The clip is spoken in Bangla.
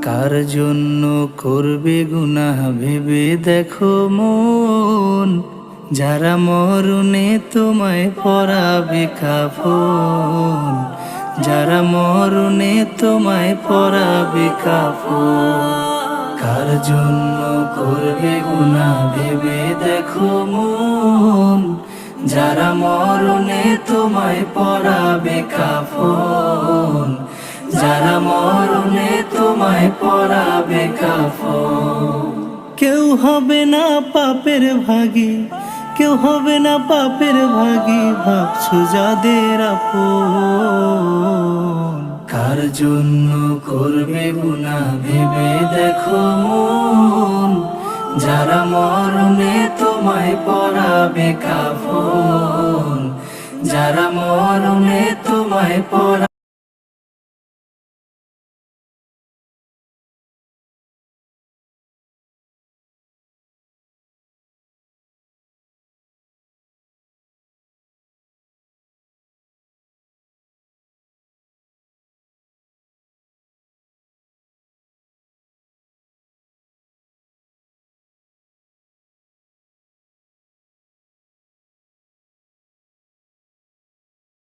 কার জন্য করবে গুনাহ ভেবে দেখো মন, যারা মরণে তোমায় পরাবে কাফন, যারা মরণে তোমায় পরাবে কাফন। কার জন্য করবে গুনাহ ভেবে দেখো মন, যারা মরণে তোমায় পরাবে কাফন, যারা মরণে তোমায় পরাবে কাফন। কেউ হবে না পাপের ভাগী, কেউ হবে না পাপের ভাগী, ভাবছো যাদের আপন। কার জন্য করবে গুনাহ ভেবে দেখো মন, যারা মরণে তোমায় পরাবে কাফন, যারা মরণে তোমায় পরাবে